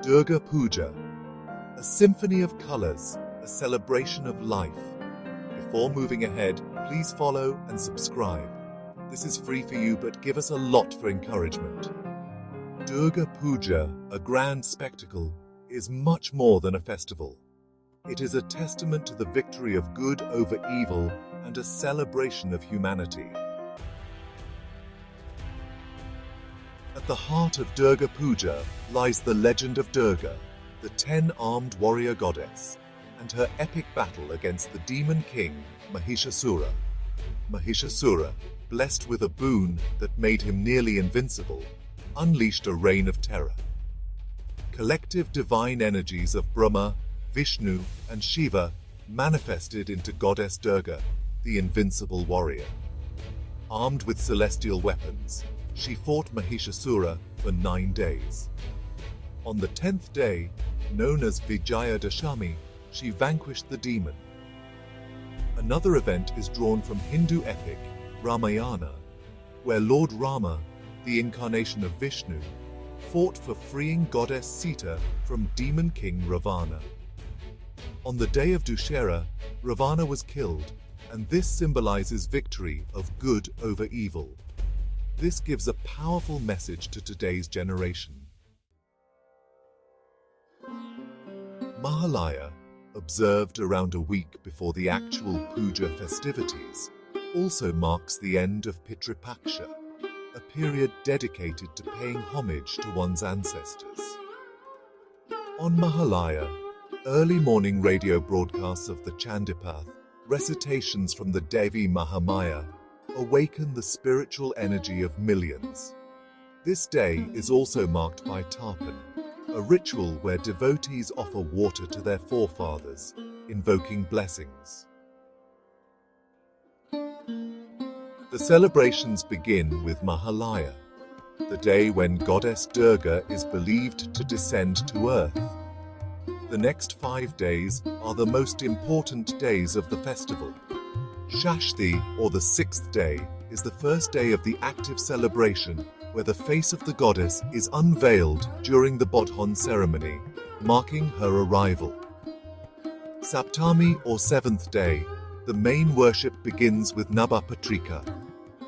Durga Puja, a symphony of colors, a celebration of life. Before moving ahead, please follow and subscribe. This is free for you, but give us a lot for encouragement. Durga Puja, a grand spectacle, is much more than a festival. It is a testament to the victory of good over evil and a celebration of humanity. At the heart of Durga Puja lies the legend of Durga, the 10-armed warrior goddess, and her epic battle against the demon king Mahishasura. Mahishasura, blessed with a boon that made him nearly invincible, unleashed a reign of terror. Collective divine energies of Brahma, Vishnu, and Shiva manifested into Goddess Durga, the invincible warrior. Armed with celestial weapons, she fought Mahishasura for 9 days. On the 10th day, known as Vijayadashami, she vanquished the demon. Another event is drawn from Hindu epic Ramayana, where Lord Rama, the incarnation of Vishnu, fought for freeing goddess Sita from demon king Ravana. On the day of Dussehra, Ravana was killed, and this symbolizes victory of good over evil. This gives a powerful message to today's generation. Mahalaya, observed around a week before the actual puja festivities, also marks the end of Pitripaksha, a period dedicated to paying homage to one's ancestors. On Mahalaya, early morning radio broadcasts of the Chandipath, recitations from the Devi Mahamaya, awaken the spiritual energy of millions. This day is also marked by Tarpan, a ritual where devotees offer water to their forefathers, invoking blessings. The celebrations begin with Mahalaya, the day when Goddess Durga is believed to descend to earth. The next 5 days are the most important days of the festival. Shashthi, or the 6th day, is the first day of the active celebration where the face of the goddess is unveiled during the Bodhan ceremony, marking her arrival. Saptami, or 7th day, the main worship begins with Navapatrika,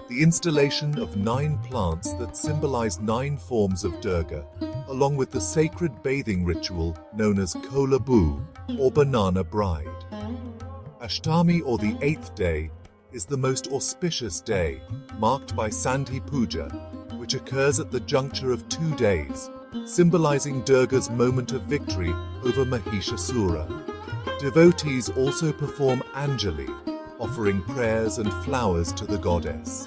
the installation of 9 plants that symbolize 9 forms of Durga, along with the sacred bathing ritual known as Kolabu, or banana bride. Ashtami, or the 8th day, is the most auspicious day, marked by Sandhi Puja, which occurs at the juncture of 2 days, symbolizing Durga's moment of victory over Mahishasura. Devotees also perform Anjali, offering prayers and flowers to the goddess.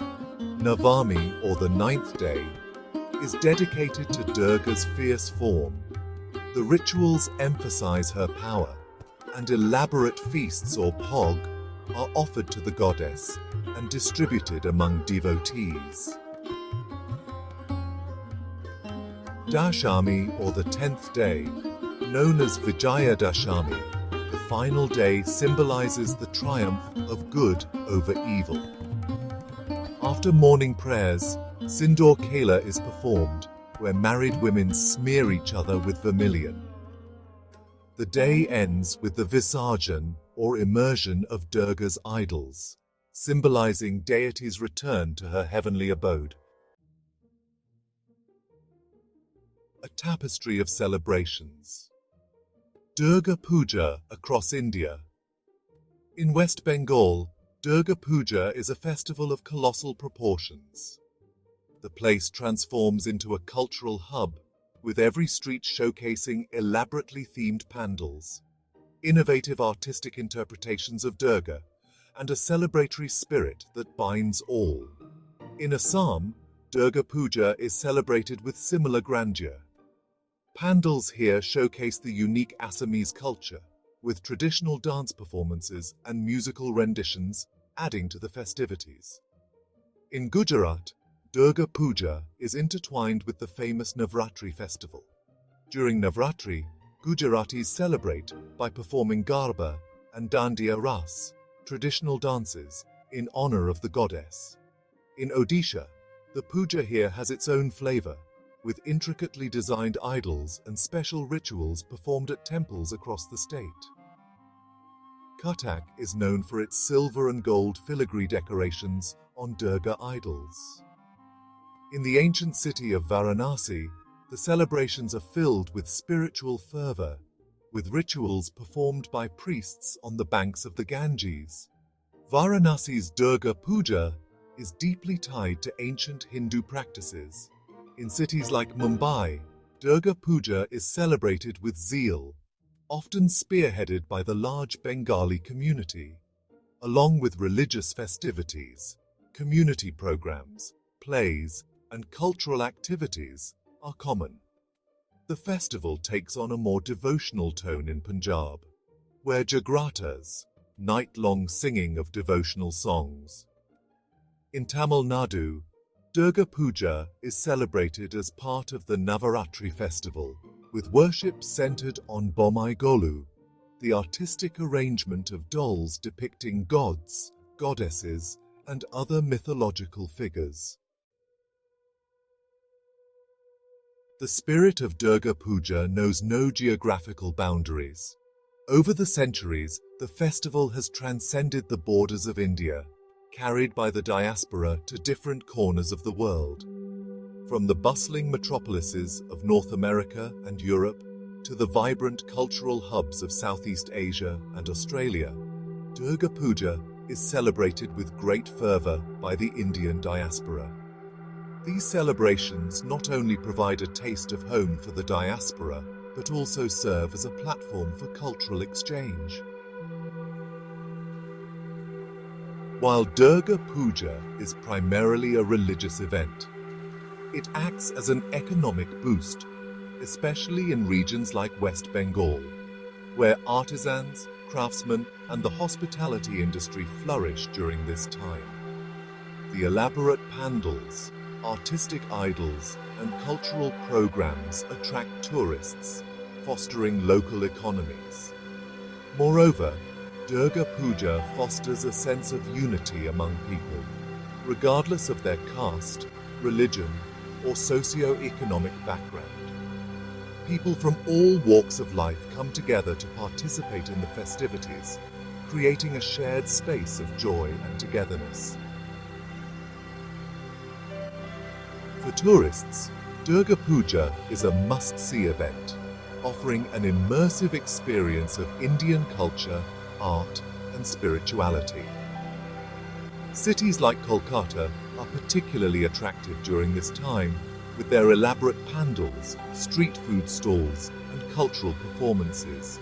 Navami, or the 9th day, is dedicated to Durga's fierce form. The rituals emphasize her power, and elaborate feasts, or pog, are offered to the goddess and distributed among devotees. Dashami, or the 10th day, known as Vijayadashami, the final day, symbolizes the triumph of good over evil. After morning prayers, Sindoor Kela is performed, where married women smear each other with vermilion. The day ends with the Visarjan, or immersion of Durga's idols, symbolizing deity's return to her heavenly abode. A tapestry of celebrations. Durga Puja across India. In West Bengal, Durga Puja is a festival of colossal proportions. The place transforms into a cultural hub, with every street showcasing elaborately themed pandals, innovative artistic interpretations of Durga, and a celebratory spirit that binds all. In Assam, Durga Puja is celebrated with similar grandeur. Pandals here showcase the unique Assamese culture, with traditional dance performances and musical renditions adding to the festivities. In Gujarat, Durga Puja is intertwined with the famous Navratri festival. During Navratri, Gujaratis celebrate by performing Garba and Dandiya Ras, traditional dances, in honor of the goddess. In Odisha, the puja here has its own flavor, with intricately designed idols and special rituals performed at temples across the state. Cuttack is known for its silver and gold filigree decorations on Durga idols. In the ancient city of Varanasi, the celebrations are filled with spiritual fervor, with rituals performed by priests on the banks of the Ganges. Varanasi's Durga Puja is deeply tied to ancient Hindu practices. In cities like Mumbai, Durga Puja is celebrated with zeal, often spearheaded by the large Bengali community. Along with religious festivities, community programs, plays, and cultural activities are common. The festival takes on a more devotional tone in Punjab, where jagratas, night-long singing of devotional songs. In Tamil Nadu, Durga Puja is celebrated as part of the Navaratri festival, with worship centered on Bommai Golu, the artistic arrangement of dolls depicting gods, goddesses, and other mythological figures. The spirit of Durga Puja knows no geographical boundaries. Over the centuries, the festival has transcended the borders of India, carried by the diaspora to different corners of the world. From the bustling metropolises of North America and Europe to the vibrant cultural hubs of Southeast Asia and Australia, Durga Puja is celebrated with great fervor by the Indian diaspora. These celebrations not only provide a taste of home for the diaspora, but also serve as a platform for cultural exchange. While Durga Puja is primarily a religious event, it acts as an economic boost, especially in regions like West Bengal, where artisans, craftsmen, and the hospitality industry flourish during this time. The elaborate pandals, artistic idols, and cultural programs attract tourists, fostering local economies. Moreover, Durga Puja fosters a sense of unity among people, regardless of their caste, religion, or socio-economic background. People from all walks of life come together to participate in the festivities, creating a shared space of joy and togetherness. For tourists, Durga Puja is a must-see event, offering an immersive experience of Indian culture, art, and spirituality. Cities like Kolkata are particularly attractive during this time, with their elaborate pandals, street food stalls, and cultural performances.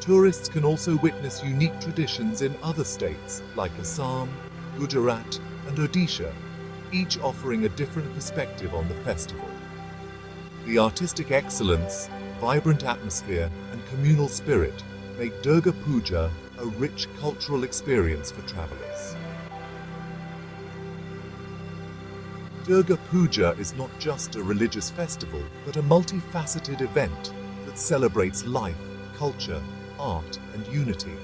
Tourists can also witness unique traditions in other states like Assam, Gujarat, and Odisha, each offering a different perspective on the festival. The artistic excellence, vibrant atmosphere, and communal spirit make Durga Puja a rich cultural experience for travelers. Durga Puja is not just a religious festival, but a multifaceted event that celebrates life, culture, art, and unity.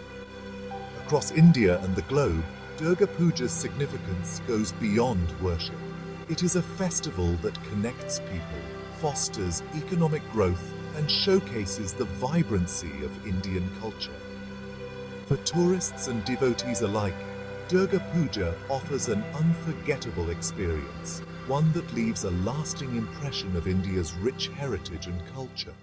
Across India and the globe, Durga Puja's significance goes beyond worship. It is a festival that connects people, fosters economic growth, and showcases the vibrancy of Indian culture. For tourists and devotees alike, Durga Puja offers an unforgettable experience, one that leaves a lasting impression of India's rich heritage and culture.